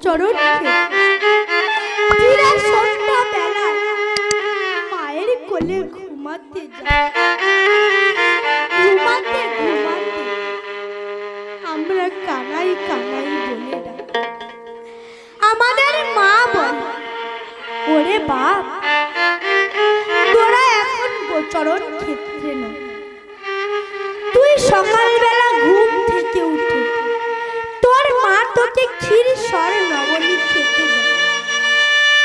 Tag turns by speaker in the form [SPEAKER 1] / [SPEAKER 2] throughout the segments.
[SPEAKER 1] গোচরণ সন্ধ্যাবেলায় মায়ের কোলে ঘুমাতে যায়। ঘুমাতে ঘুমাতে আমরা কানাই কানাই বলে ডাকি। আমাদের মা বলে, ওরে বাপ, তোরা এখন গোচরণ ক্ষেত্রে নয়, তুই সকালবেলা ঘুম থেকে উঠে তোর মা তোকে ক্ষীর সর লবণী খেতে দেয়।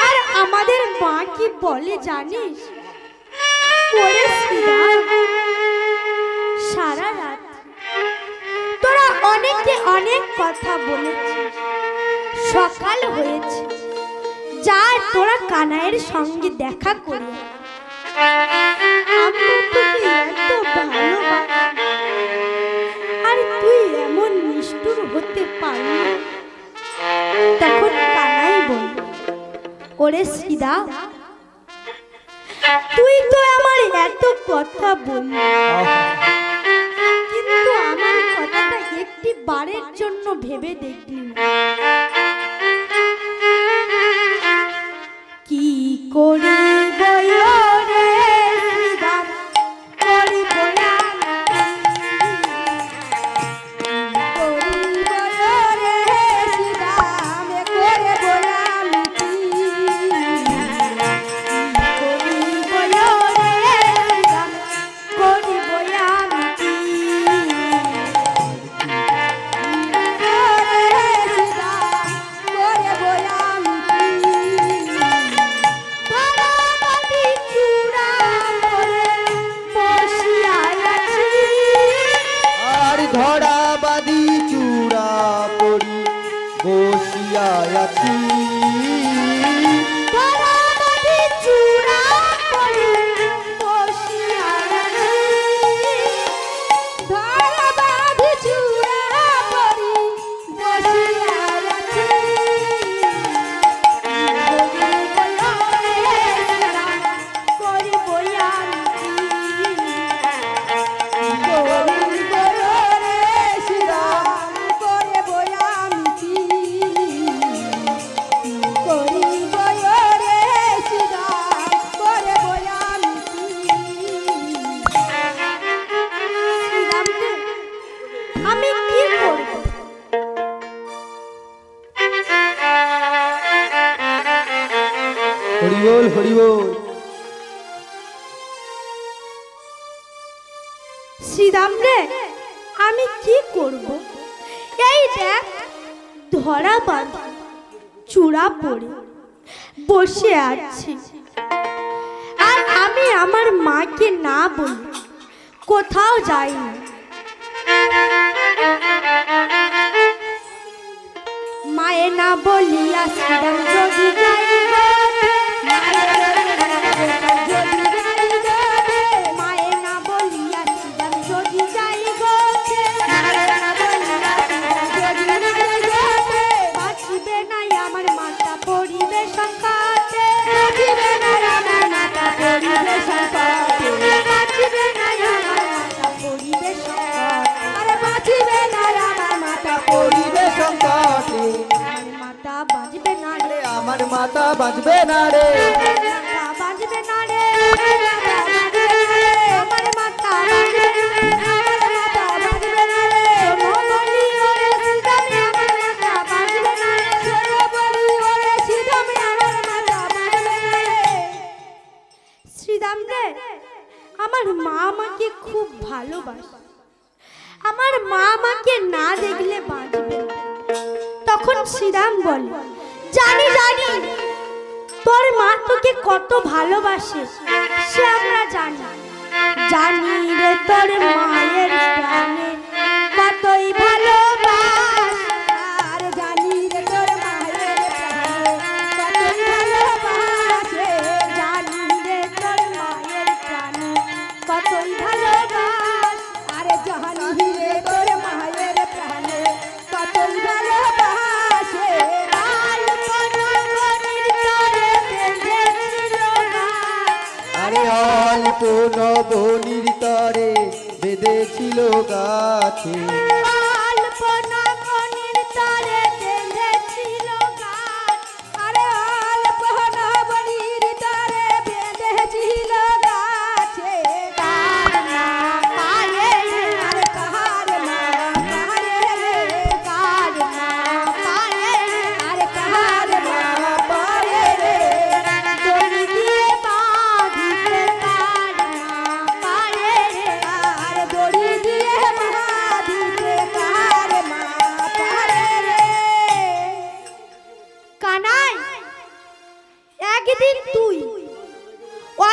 [SPEAKER 1] আর আমাদের মা কি বলে জানিস? ওরে শ্রীরাম, সারা রাত তোরা অনেকে অনেক কথা বলেছিস, সকাল হয়েছে, যা তোরা কানাইয়ের সঙ্গে দেখা করি। আমরা তোকে এত ভালোবাসি, আর তুই এমন নিষ্ঠুর হতে পারলি। তখন কানাই বল, ওরে সীতা, তুই তো আমার এত কথা বললি, কিন্তু আমার কথাটা একটি বারের জন্য ভেবে দেখলি কি করে শ্রীরাম রে, আমি কি করব? এই দেখ, ধরা বাঁধা চূড়া পড়ে বসে আছি, আর আমি আমার মাকে না বলি কোথাও যাই না। মায়ে না বলিয়া শ্রীরাম যদি যাই,
[SPEAKER 2] আমার মাতা বাঁচবে না রে,
[SPEAKER 1] বাঁচবে না রে, আমার মাতা বাঁচবে না রে, শ্রীরাম রে, আমার মা আমাকে খুব ভালোবাসে, আমার মা আমাকে না দেখলে বাঁচবে না। তখন শ্রীরাম বলে, জানি জানি তোর মা তোকে কত ভালোবাসে, সে আমরা জানি। জানি রে তোর মায়ের প্রাণে কতই ভালোবাসে, আর জানি রে তোর মায়ের প্রাণে কতই ভালোবাসে, জানি রে তোর মায়ের প্রাণে কতই ভালোবাসে, আরে জানি রে তোর মায়ের প্রাণে কতই ভালোবাসে।
[SPEAKER 2] অল্প নবনীর তরে বেঁধেছিল গাছে,
[SPEAKER 1] অল্প নবনীর তরে বেঁধেছিল গাছে,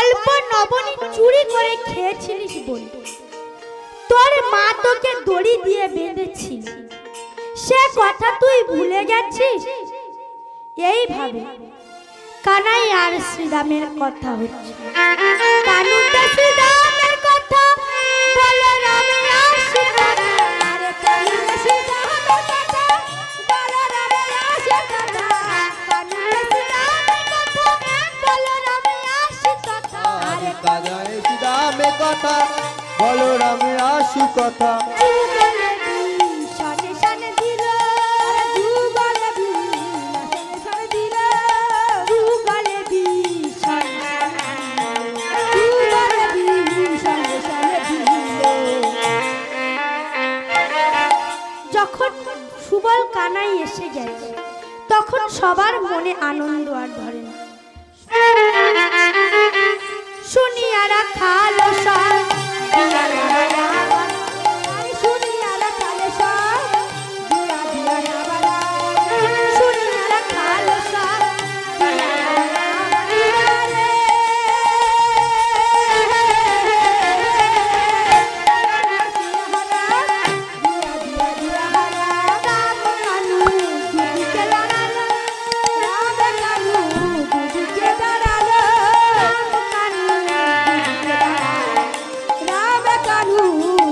[SPEAKER 1] অল্প নবনী চুরি করে খেয়েছিলিস বলে তোর মা তোকে দড়ি দিয়ে বেঁধেছিল, সে কথা তুই ভুলে গেছিস। এইভাবে কানাই আর শ্রীরামের কথা হচ্ছে। কানুতে শ্রীরামের কথা, বলরামের আর সীতা। আরে কানুতে শ্রীরামের কথা, বলরামের আর সীতা। কানুতে শ্রীরামের কথা, বলরামের আর সীতা। আরে
[SPEAKER 2] কানাই শ্রীরামের কথা, বলরামের আশু কথা।
[SPEAKER 1] যুগলে বিষানে শানে দিল, যুগলে বিষানে শানে দিল, যুগলে বিষানে, যুগলে বিষানে শানে দিল। যখন সুবল কানাই এসে গেছে তখন সবার মনে আনন্দ আর ধরে না। শুনিয়ারা খালো সব, শুনিয়ারা খালো সব, দিয়া দিয়া বাবা, শুনিয়ারা খালো সব,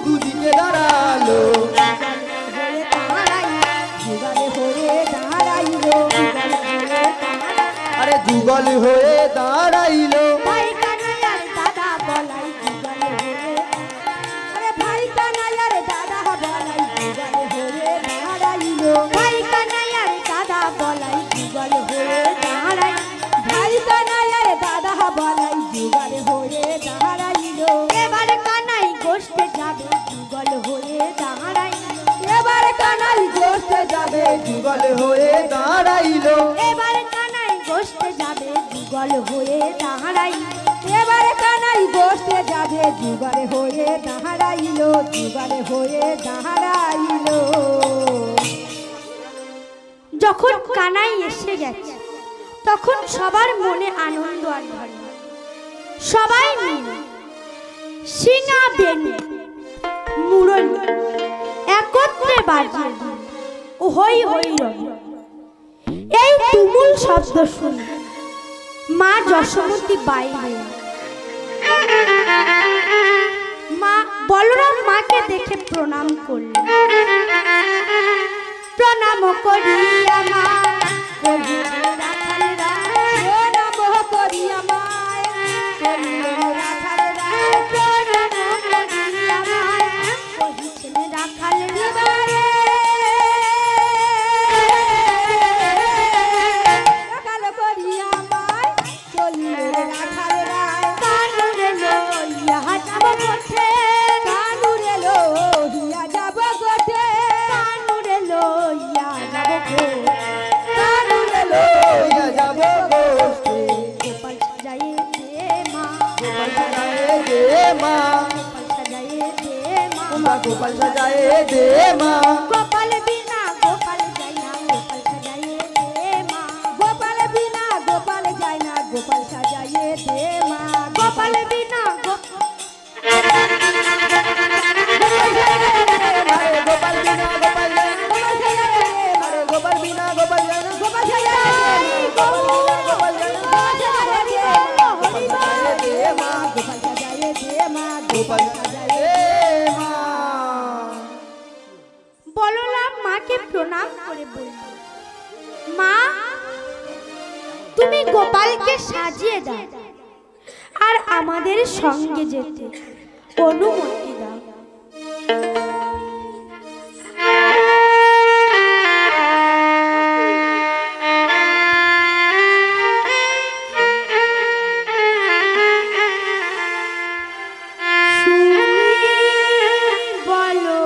[SPEAKER 2] দুদিকে দাঁড়ালো, আরে যুগল হয়ে দাঁড়াইলো।
[SPEAKER 1] ভাই কানাইয়ার দাদা বলাই যুগলে হয়ে, আরে ভাই কানাইয়ার দাদা বলাই যুগলে হয়ে দাঁড়াইলো। ভাই কানাইয়ার দাদা বলাই যুগলে হয়ে দাঁড়াই, ভাই কানাইয়ার দাদা বলাই যুগলে হয়ে দাঁড়াইলো। এবার কানাই গোষ্ঠে যাবে যুগল হয়ে দাঁড়াই, এবার কানাই গোষ্ঠে যাবে,
[SPEAKER 2] যুগল হয়ে দাঁড়াইলো।
[SPEAKER 1] এবার কানাই গোষ্ঠে যাবে যুগল হয়ে দাঁড়াই, এবার কানাই গোষ্ঠে যাবে যুগল হয়ে দাঁড়াইলো, যুগল হয়ে দাঁড়াইলো। যখন কানাই এসে গেছে তখন সবার মনে আনন্দ আর ধরে না। সবাই মিলে সিঙা বেনু মুরলি একত্রে বাজিয়ে ও হই হই রবে। এই তুমুল শব্দ শুনে মা যশোমতী বাইরে, মা বলরাম মাকে দেখে প্রণাম করলেন। প্রণাম করিয়া মা কহিলেন রাখাল রায়, প্রণাম করিয়া মায় কহিলেন রাখাল রায়, প্রণাম করিয়া মায় কহিলেন রাখাল রায়। রাখাল করিয়া মায় চলিলেন রাখাল রায়, কানুরে লইয়া যাব গোঠে, কানুরে লইয়া যাব গোঠে, কানুরে লইয়া যাব গোঠে, কানুরে
[SPEAKER 2] লইয়া যাব গোষ্ঠে।
[SPEAKER 1] গোপাল সাজায়ে দে মা,
[SPEAKER 2] গোপাল সাজায়ে দে মা,
[SPEAKER 1] গোপাল সাজায়ে দে মা,
[SPEAKER 2] ওমা গোপাল সাজায়ে দে মা।
[SPEAKER 1] গোপাল বিনা গোপাল যায় না, গোপাল সাজায়ে দে মা, গোপাল বিনা গোপাল যায় না, গোপাল সাজায়ে দে মা, গোপাল বিনা
[SPEAKER 2] আরে গোপাল বিনা গোপাল যায় না, আরে গোপাল বিনা গোপাল যায় না,
[SPEAKER 1] গোপাল সাজায়ে
[SPEAKER 2] গোপাল যায় না, গোপাল সাজায়ে দে মা,
[SPEAKER 1] গোপাল সাজায়ে দে মা,
[SPEAKER 2] গোপাল সাজায়ে দে মা।
[SPEAKER 1] বলরাম মাকে প্রণাম করে বলল, মা তুমি গোপালকে সাজিয়ে দাও আর আমাদের সঙ্গে যেতে অনুমতি দাও। বলো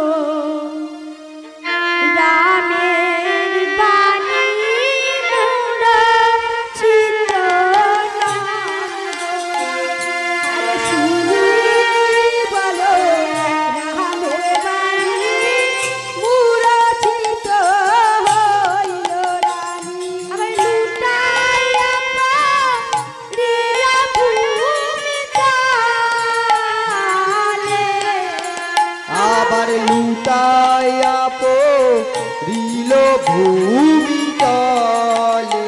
[SPEAKER 2] ভূমি তলে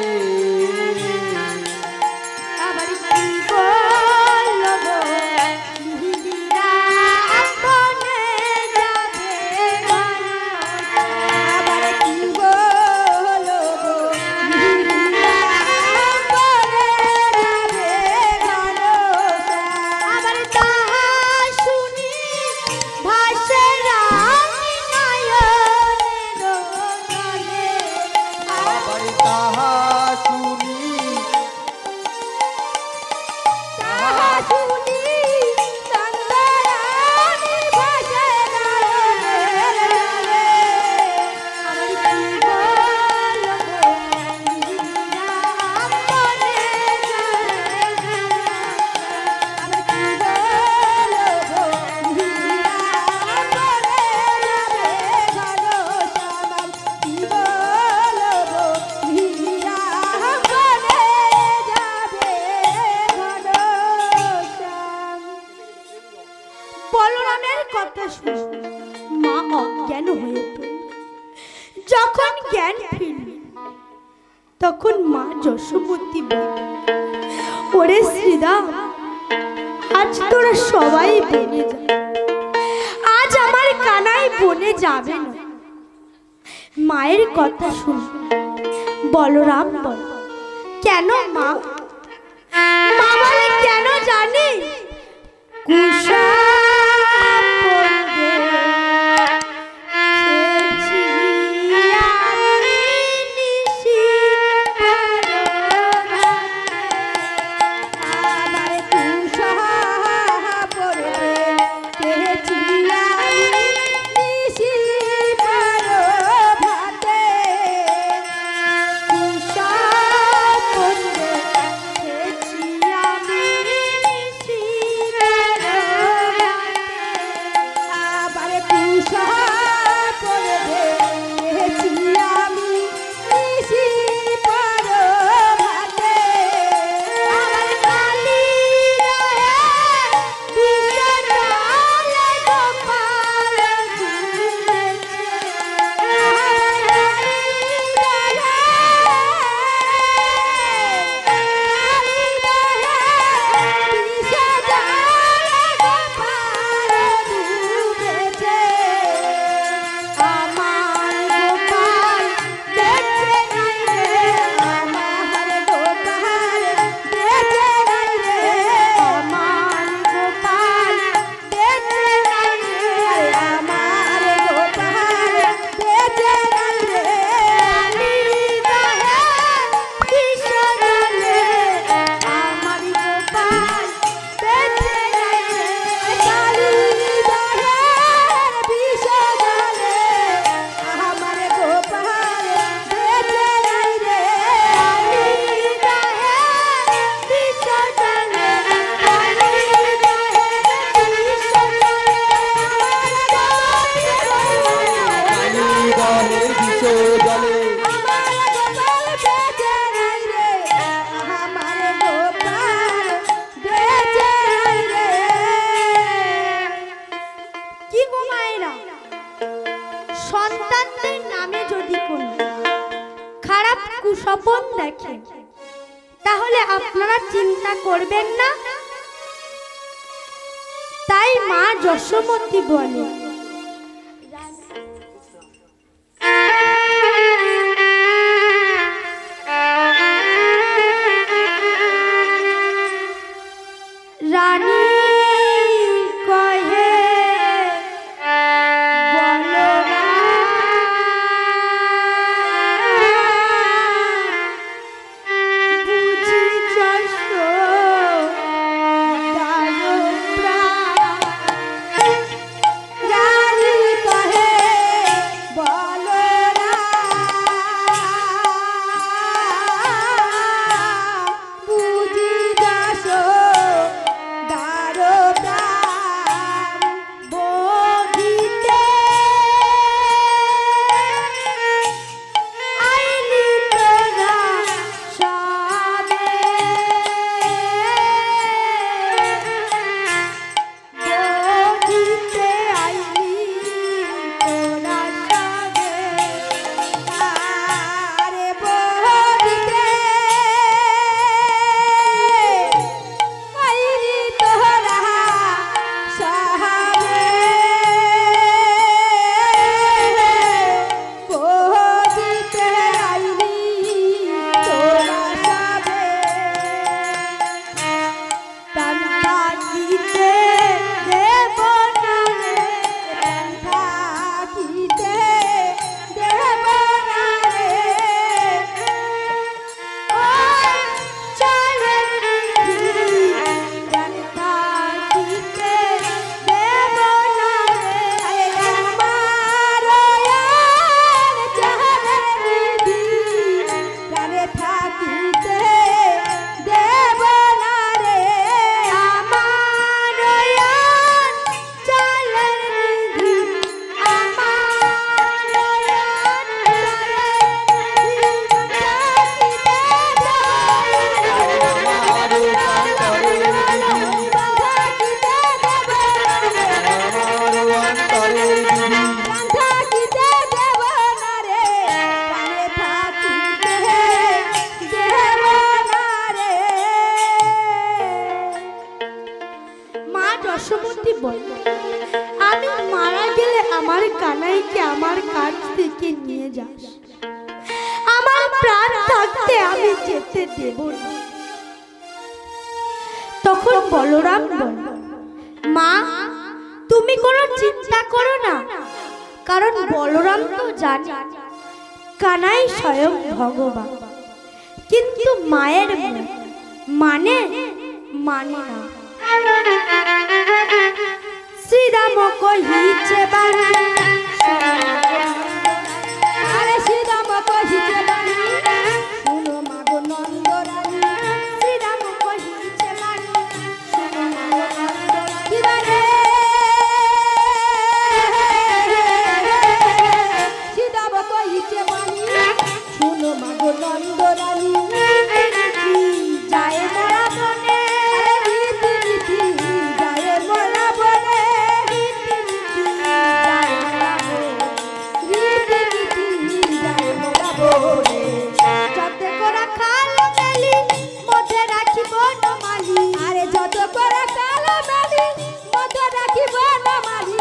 [SPEAKER 1] আবার কি বলবো দিদিরা আপনে যাবে আবার কি বলবো দিদিরা আপনে যাবে আবার তাহা শুনি ভাসে রানী নয়নের জলে
[SPEAKER 2] আবার তাহা শুনি
[SPEAKER 1] তাহা শুনি চন্দরানী ভাসে নয়নের জলে আমার কি বলবো দিদিরা আপনে যাবে আমার কি বলবো দিদিরা আপনে যাবে ভালো সামাল কি বলবো দিদিরা আপনে যাবে ভালো সাম বলরামের কথা শুনে মা অজ্ঞান হয়ে পড়ল। যখন জ্ঞান ফিরল তখন মা যশোমতী বলল, ওরে শ্রীরাম, আজ তোরা সবাই বনে যা, আজ আমার কানাই বনে যাবে না। মায়ের কথা শুনে বলরাম বল, কেন মা? মা বলে, কেন জানি? কুশা পড়বে খেয়েছি আমি নিশি পররাতে। আমার কুশা পড়বে খেয়েছি আমি নিশি পররাতে। কুশা পড়বে খেয়েছি আমি নিশি পররাতে। আবার কুশা পড়বে খেয়েছি আমি নিশি পররাতে। আমার কালী রহে বিষডালে গোপাল ঝুলেছে। আমার কালী রহে বিষডালে গোপাল ঝুলেছে। আমার গোপাল দেখছে নাই রে, আমার গোপাল দেখছে নাই রে, আমার গোপাল দেখছে নাই রে, আমার গোপাল দেখছে নাই রে। আমি রহে বিষডালে আমার গোপাল দেখছে নাই রে, কালী রহে বিষডালে আমার গোপাল দেখছে নাই রে। আমি রহে বিষডালে কালী রহে
[SPEAKER 2] কালী দহে বিষ জলে
[SPEAKER 1] আমার গোপাল বেঁচে নাই রে, আমার গোপাল বেঁচে নাই রে। কি গো মায়েরা, সন্তানদের নামে যদি কোনো খারাপ কুস্বপ্ন দেখেন তাহলে আপনারা চিন্তা করবেন না। তাই মা যশোমতী বলে, রানী কহে বুঝি যশোদার প্রাণ। রানী কহে বুঝি যশোদার যশোমতী বলল, আমি মারা গেলে আমার কানাইকে আমার কাছ থেকে নিয়ে যাস, আমার প্রাণ থাকতে আমি যেতে দেব না। তখন বলরাম বলল, মা তুমি কোনো চিন্তা করো না, কারণ বলরাম তো জানে কানাই স্বয়ং ভগবান, কিন্তু মায়ের মানে মানে না। শ্রীরাম কহিছে বাণী, আরে শ্রীরাম কহিছে বাণী, শুনো মাগো নন্দরানী। শ্রীরাম কহিছে বাণী, শুনো মাগো নন্দরানী। শ্রীরাম কহিছে বাণী, শুনো মাগো নন্দরানী। যায় মোরা বনে, যায় মোরা বনে, যায় মোরা বনে। যত করা খালো মেলি মধ্যে রাখিব নমালি, আরে যত করা খালো মেলি মধ্যে রাখিব নমালি,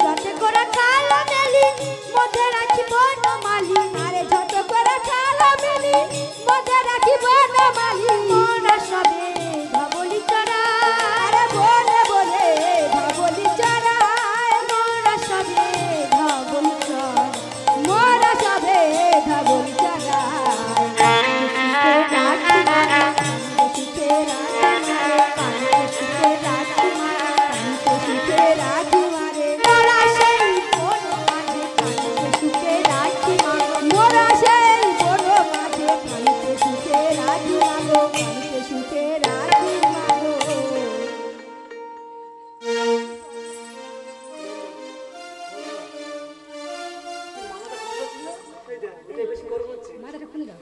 [SPEAKER 1] যত করা খালো মেলি মধ্যে রাখিব নমালি, আরে যত করা খালো মেলি মধ্যে রাখিব নমালি। মোরা সবে ধবলি চড়ায়, আরে বলে বলে ধবলি চড়ায়, মোরা সবে ধবলি চড়ায়, মোরা সবে ধবলি চড়ায়। সুখে রাখি মারে, মোরা সেই বন মাঝে কাঁদিতে সুখে রাখি মাগো, মোরা সেই বন মাঝে কাঁদিতে সুখে রাখি মাগো, কাঁদিতে সুখে রাখি মাগো। মাথাটা খুলে দাও।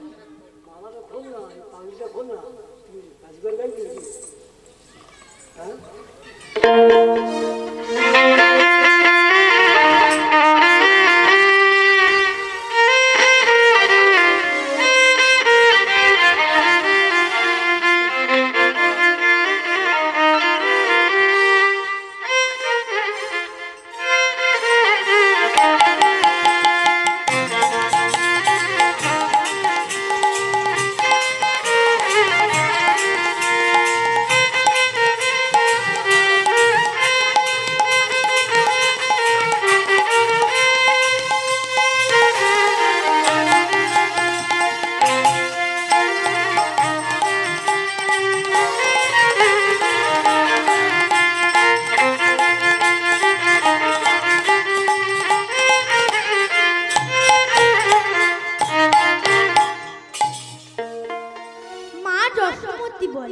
[SPEAKER 1] যশোমতী বল,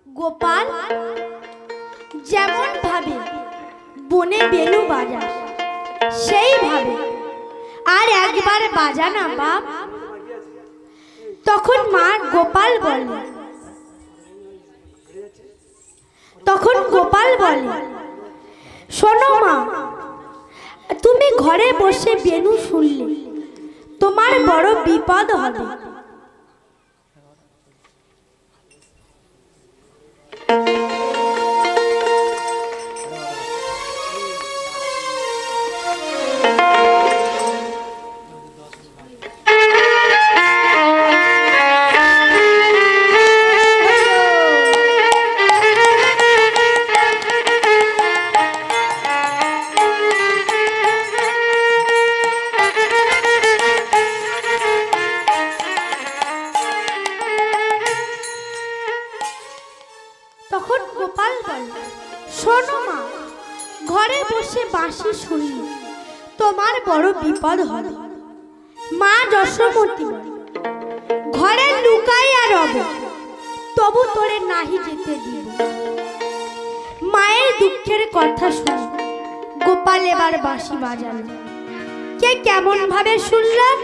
[SPEAKER 1] গোপাল যেমন ভাবে বনে বেনু বাজাস সেই ভাবে আর একবার বাজা না বাপ। তখন মা গোপাল বলে, তখন গোপাল বলে, শোনো মা, তুমি ঘরে বসে বেনু শুনলে তোমার বড় বিপদ হবে। তখন গোপাল বলে, শোনো মা, ঘরে বসে বাঁশি শুনলে তোমার বড় বিপদ হবে। মা যশোমতী বলে, ঘরে লুকাইয়া রব, তবু তোরে নাহি যেতে দিব। মায়ের দুঃখের কথা শুনে গোপাল এবার বাঁশি বাজালো। কে কেমন ভাবে শুনলাম?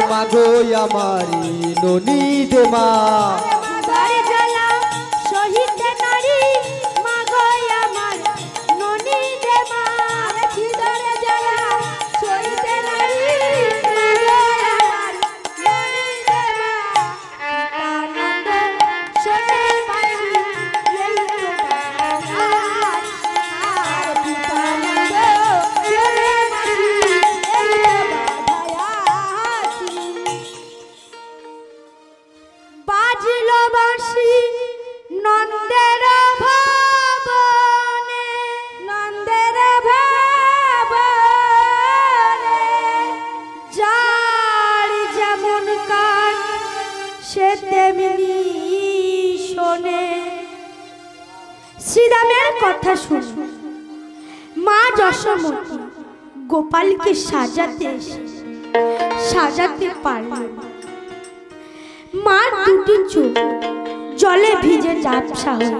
[SPEAKER 2] মাগো আমারি ননি দে মা
[SPEAKER 1] ক্ষুধার জ্বালা সহিতে নারী মা গো আমার ননি দে মা ক্ষুধার জ্বালা সহিতে নারী মা গো আমার ননি দে মা আনন্দ শোনে বাসি এই তো বাস আর বিপানন্দ শোনে বাসি এই তো বাধায়াছি বাজলো বাঁশি নন্দের ভবনে নন্দের ভবনে যার যেমন কান সে তেমনি শোনে শ্রীরামের কথা শুন মা যশোমতী গোপালকে সাজাতে পারল না। মার দুটি চোখ জলে ভিজে ঝাপসা হল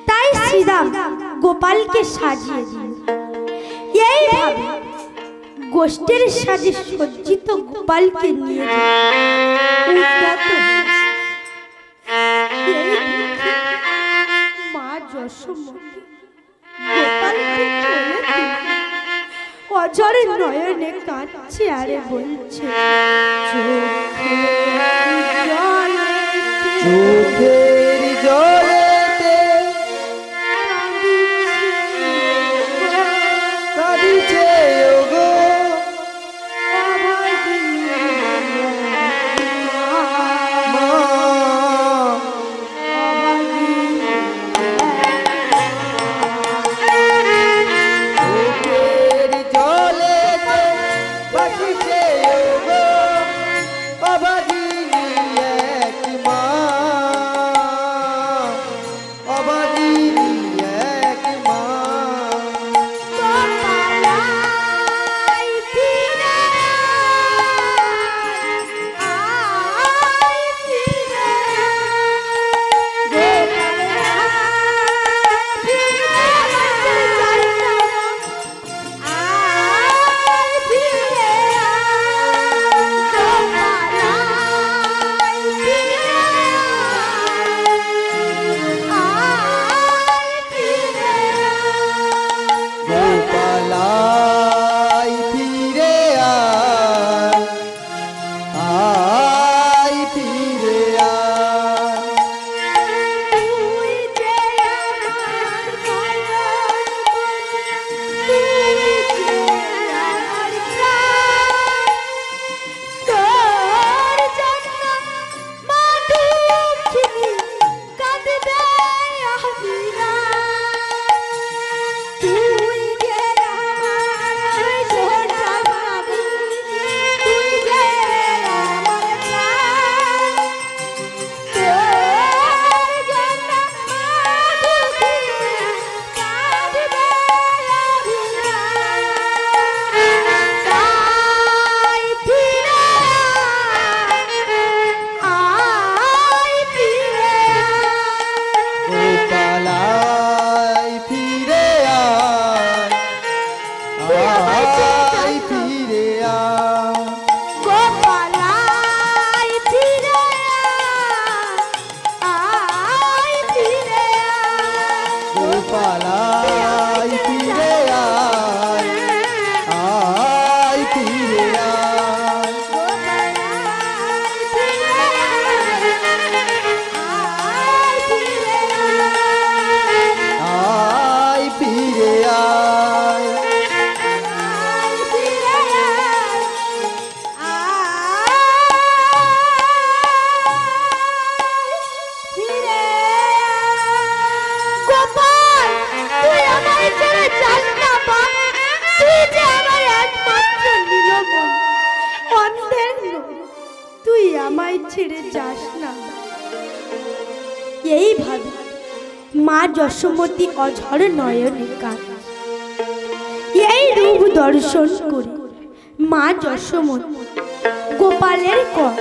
[SPEAKER 1] তাই শ্রীরাম গোপালকে সাজিয়ে দিল। এইভাবে গোষ্ঠীর সাজে সজ্জিত গোপালকে নিয়ে মা যশোমতী গোপালকে কোলে তুলে অঝরে নয়নে কাঁদছে আরে বলছে
[SPEAKER 2] চোখের জলেতে কাঁদিছে ওগো মা চোখের জলেতে ভাসিছে ওগো অভাগিনী এক মা অভাগিনী এক মা গোপালাই ফিরে আয় ফিরে গোপালাই ফিরে আয় ফিরে
[SPEAKER 1] গোপালাই ফিরে আয় ফিরে
[SPEAKER 2] গোপালাই ফিরে আয় ফিরে আয় ফিরে
[SPEAKER 1] গোপাল তুই আমায় ছেড়ে যাস না বাপ তুই যে আমার একমাত্র নীলমণি অন্ধের নই তুই আমায় ছেড়ে যাস না এইভাবে মা যশোমতী অঝর নয়নে কাঁদে। এই রূপ দর্শন করে মা যশোমতী গোপালের কর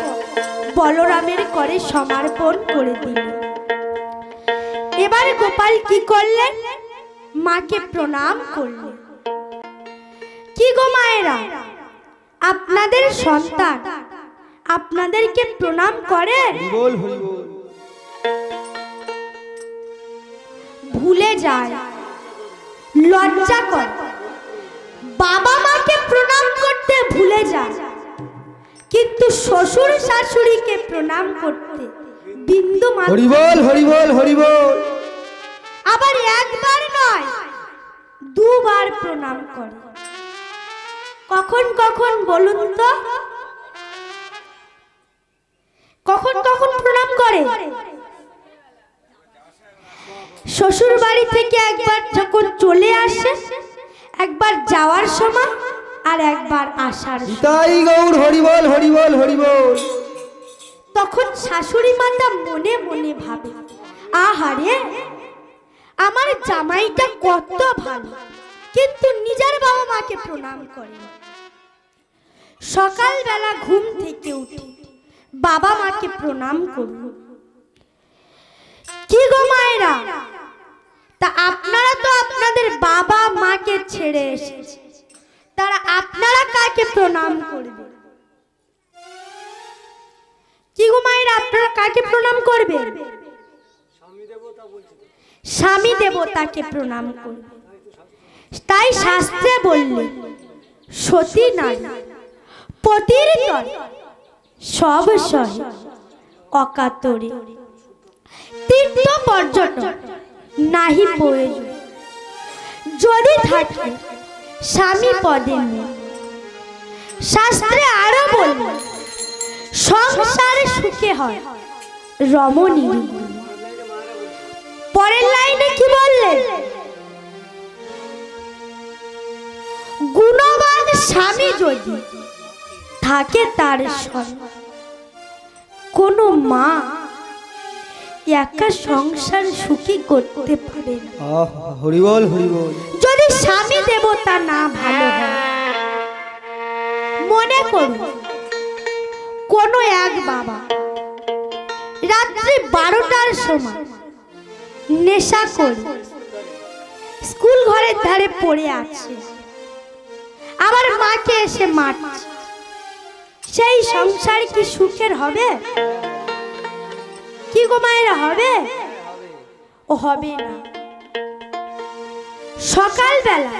[SPEAKER 1] বলরামের করে সমর্পণ করে দিলেন। এবার গোপাল কি করলেন? মাকে প্রণাম করলেন। কি গো মায়েরা, আপনাদের সন্তান আপনাদেরকে প্রণাম করে?
[SPEAKER 2] বল হরি বল।
[SPEAKER 1] ভুলে যায়, লজ্জা করে, বাবা মাকে প্রণাম করতে ভুলে যায়, কিন্তু শ্বশুর শাশুড়িকে প্রণাম করতে বিন্দু মাত্র।
[SPEAKER 2] হরি বল হরি বল হরি বল।
[SPEAKER 1] আবার একবার নয়, দুবার প্রণাম করে। কখন কখন বলুন তো, কখন কখন প্রণাম করে? শ্বশুর বাড়ি থেকে একবার যখন চলে আসে, একবার যাওয়ার সময়, আর একবার আসার সময়।
[SPEAKER 2] তাই গৌর হরি বল হরি বল হরি বল।
[SPEAKER 1] তখন শাশুড়ি মাতা মনে মনে ভাবে, আহারে আমার জামাইটা কত ভালো, কিন্তু নিজের বাবা মাকে প্রণাম করে। সকালবেলা ঘুম থেকে উঠে বাবা মাকে প্রণাম করব। কি গো মায়েরা, তা আপনারা তো আপনাদের বাবা মাকে ছেড়ে এসেছে, তারা আপনারা কাকে প্রণাম করবে? কি গো মায়েরা, আপনারা কাকে প্রণাম করবেন? স্বামী দেবতাকে প্রণাম করবে। তাই শাস্ত্রে বললে, সতী নারী পতির তরে সব সহে অকাতরে। তীর্থ পর্যটন নাহি প্রয়োজন, যদি থাকে স্বামী পদে নেই। শাস্ত্রে আরো বলল, সংসারে সুখে হয় রমণী। পরের লাইনে কি বললেন? গুণবান স্বামী যদি থাকে তার সঙ্গে, কোন মা একা সংসার সুখী করতে পারে না।
[SPEAKER 2] হরি বল হরি বল।
[SPEAKER 1] যদি স্বামী দেবতা না ভালো হয়, মনে করুন কোন এক বাবা রাত্রি 12টার সময় নেশা করে স্কুল ঘরের ধারে পড়ে আছে, আবার মাকে এসে মারছে, সেই সংসার কি সুখের হবে? কি গো মায়েরা, হবে? ও হবে না। সকালবেলা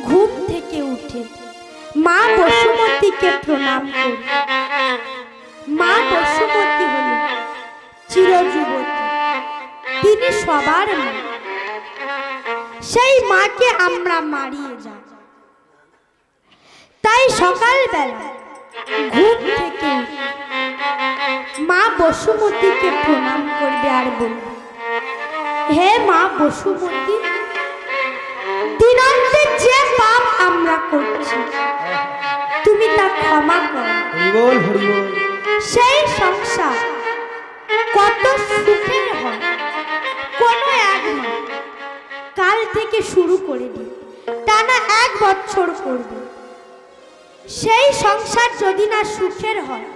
[SPEAKER 1] ঘুম থেকে উঠে মা বসুমতীকে প্রণাম করি। মা বসুমতী হলেন চিরযুবতী, তিনি সবার মা। সেই মাকে আমরা মারিয়ে যাই। তাই সকালবেলা ঘুম থেকে মা বসুমতীকে প্রণাম করবে আর বলবে, হে মা বসুমতী, দিনান্তে যে পাপ আমরা করছি তুমি তা ক্ষমা করো।
[SPEAKER 2] হরি বল হরি বল।
[SPEAKER 1] সেই সংসার কত সুখের হয়। কোনো এক মা কাল থেকে শুরু করে দিই, টানা 1 বছর করবে। সেই সংসার যদি না সুখের হয়,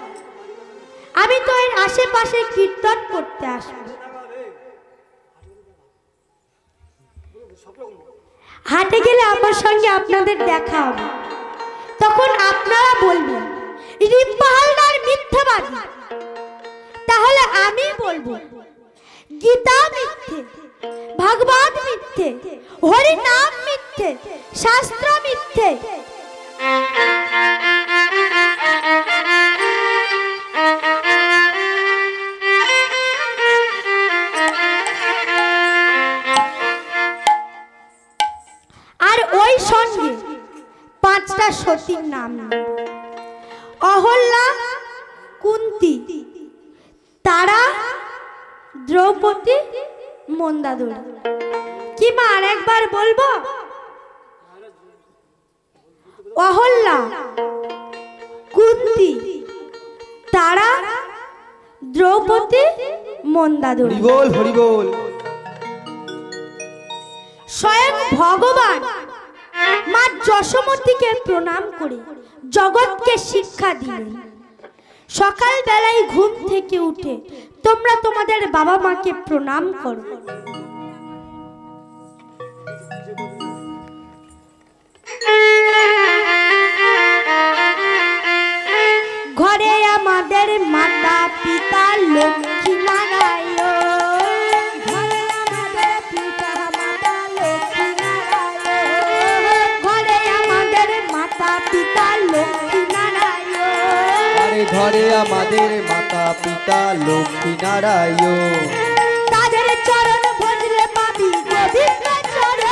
[SPEAKER 1] আমি তো এর আশেপাশে কীর্তন করতে আসবো, হাটে গেলে আমার সঙ্গে আপনাদের দেখা হবে। তখন আপনারা বলবেন রিম্পা হালদার মিথ্যাবাদী। তাহলে আমি বলবো গীতা মিথ্যে, ভাগবত মিথ্যে, হরি নাম মিথ্যে, শাস্ত্র মিথ্যে। আর ওই সঙ্গে 5টা সতীর নাম, অহল্যা, কুন্তী, তারা, দ্রৌপদী, মন্দাদরী। কি মা আর একবার বলবো? অহল্যা, কুন্তী, তারা, দ্রৌপদী, মন্দাদরী।
[SPEAKER 2] হরি বল হরি বল।
[SPEAKER 1] স্বয়ং ভগবান মা যশোমতীকে প্রণাম করে জগৎকে শিক্ষা দিলেন। সকাল বেলায় ঘুম থেকে উঠে তোমরা তোমাদের বাবা মাকে প্রণাম করো। পিতা লক্ষ্মী নারায়ণ
[SPEAKER 2] ঘরে আমাদের পিতা মাতা লক্ষ্মী নারায়ণ
[SPEAKER 1] ঘরে আমাদের মাতা পিতা লক্ষ্মী নারায়ণ
[SPEAKER 2] আরে ঘরে আমাদের মাতা পিতা লক্ষ্মী নারায়ণ
[SPEAKER 1] তাদের চরণ ভজলে পাবি গোবিন্দ চরণ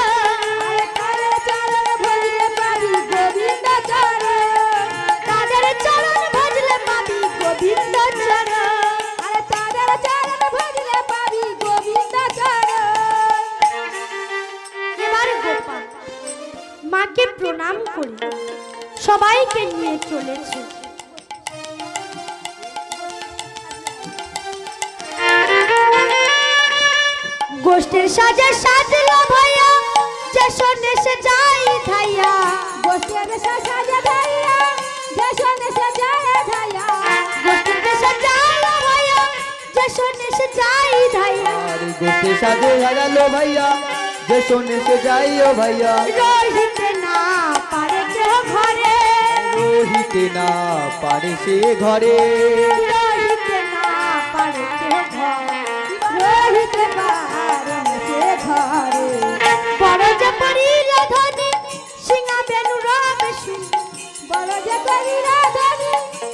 [SPEAKER 2] আরে তাদের চরণ ভজলে পাবি গোবিন্দ চরণ
[SPEAKER 1] তাদের চরণ ভজলে পাবি গোবিন্দ চরণ
[SPEAKER 2] আরে তাদের চরণ ভজলে পাবি গোবিন্দ চরণ
[SPEAKER 1] এবার গোপাল মাকে প্রণাম করে সবাইকে নিয়ে চলেছে। গোষ্ঠীর সাজে সাজলো ভাইয়া যে শোনে সে যাই ধাইয়া
[SPEAKER 2] গোষ্ঠীর সাজে ভাইয়া যে শোনে সে যায় ধাইয়া
[SPEAKER 1] গোষ্ঠীর সাজালো ভাইয়া যে শোনে সে যাই ধাইয়া
[SPEAKER 2] আরে গোষ্ঠী সাজে সাজালো ভাইয়া যে শোনে সে যাইও ভাইয়া
[SPEAKER 1] রহিতে না পারে কেহ ঘরে
[SPEAKER 2] রহিতে না পারে সে ঘরে
[SPEAKER 1] রহিতে না পারে কেহ ঘরে
[SPEAKER 2] রহিতে পারে না সে ঘরে
[SPEAKER 1] বড় যে পড়িল ধনী সিংহা বেনু রবে শুন
[SPEAKER 2] বড় যে করিল ধনী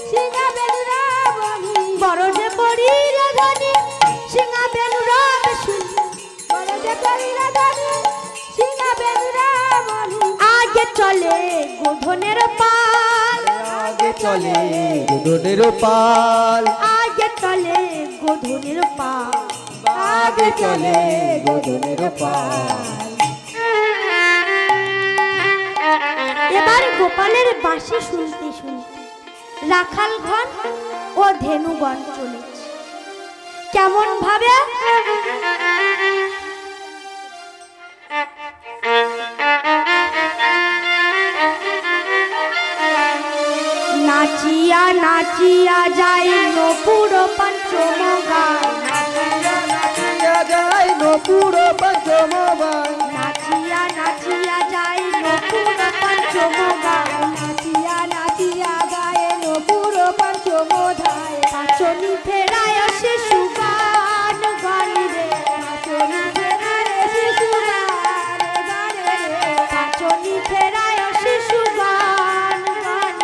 [SPEAKER 2] সিংহা বেনু রাবণী
[SPEAKER 1] বড় যে পড়িল ধনী সিংহা বেনু রবে শুন
[SPEAKER 2] বড় যে করিল ধনী সিংহা বেনু রাবণী
[SPEAKER 1] আগে চলে গোধনের পাল
[SPEAKER 2] আগে চলে গোধনের পাল
[SPEAKER 1] আগে চলে গোধনের পাল
[SPEAKER 2] আগে চলে গোধনের পাল
[SPEAKER 1] এবার গোপালের বাঁশি শুনতে শুনতে রাখালগণ ও ধেনুগণ চলেছে কেমন ভাবে নাচিয়া নাচিয়া যায় নপুর পঞ্চম গায়
[SPEAKER 2] নাচিয়া যায় নপুর পঞ্চম গায়
[SPEAKER 1] নাচিয়া নাচিয়া যায় নপুর পঞ্চম গায়
[SPEAKER 2] নাচিয়া নাচিয়া গায়ে নপুর পঞ্চম ধায়
[SPEAKER 1] পাচনি ফেরায় শিশু গান গান রে
[SPEAKER 2] নাচনি ফেরারে শিশু গানে গানে রে
[SPEAKER 1] পাচনি ফেরায় শিশু গান গান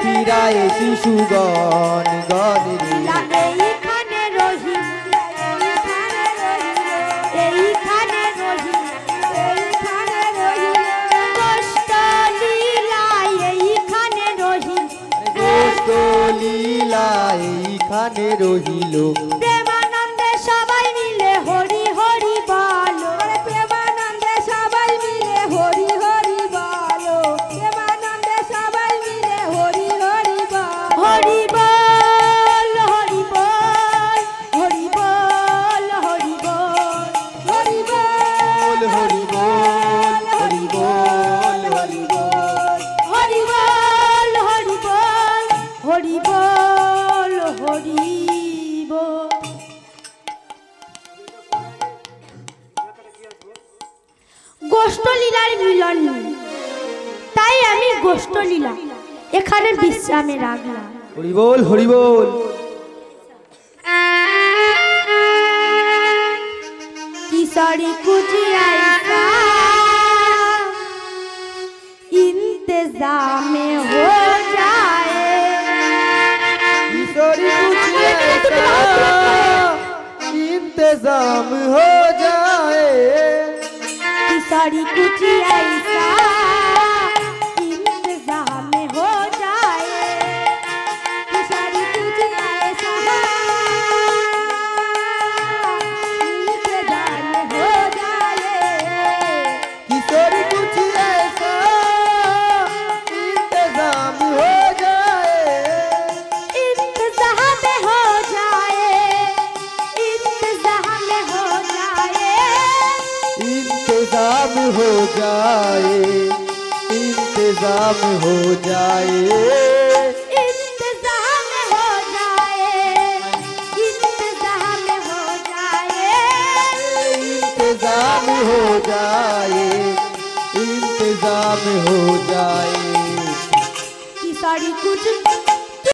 [SPEAKER 2] ফিরায় শিশু গণ গণ রে
[SPEAKER 1] এইখানে রহি এইখানে রহি
[SPEAKER 2] এইখানে রহিল
[SPEAKER 1] কষ্ট লীলায় এইখানে রহি
[SPEAKER 2] গোষ্ঠ লীলা এইখানে রহিল
[SPEAKER 1] প্রেমানন্দে সবাই মিলে হরি হরি বলো
[SPEAKER 2] আরে প্রেমানন্দে সবাই মিলে হরি হরি বলো প্রেমানন্দে সবাই মিলে হরি হরি বলো
[SPEAKER 1] হরি বল হরি বল হরি বল হরি বল
[SPEAKER 2] হরি বল হরি বল হরি বল হরি বল
[SPEAKER 1] হরি বল হরি বল হরি বল হরি বল। গোষ্ঠলীলার মিলন নেই, তাই আমি গোষ্ঠলীলা এখানে বিশ্রামে রাখলাম।
[SPEAKER 2] হরি বল হরি বল
[SPEAKER 1] किशोरी कुचिया इंतजाम हो जाए
[SPEAKER 2] किशोरी इंतजाम हो जाए
[SPEAKER 1] किशोरी कुचिया इंतजाम हो जाए
[SPEAKER 2] किशोरी कुछ ऐसा इंतजाम हो जाए किशोरी कुछ ऐसा इंतजाम हो जाए
[SPEAKER 1] इंतजाम हो जाए इंतजाम हो जाए
[SPEAKER 2] इंतजाम हो जाए इंतजाम हो जाए
[SPEAKER 1] इंतजाम हो जाए इंतजाम हो जाए
[SPEAKER 2] इंतजाम हो जाए इंतजाम हो जाए
[SPEAKER 1] किशोरी कुछ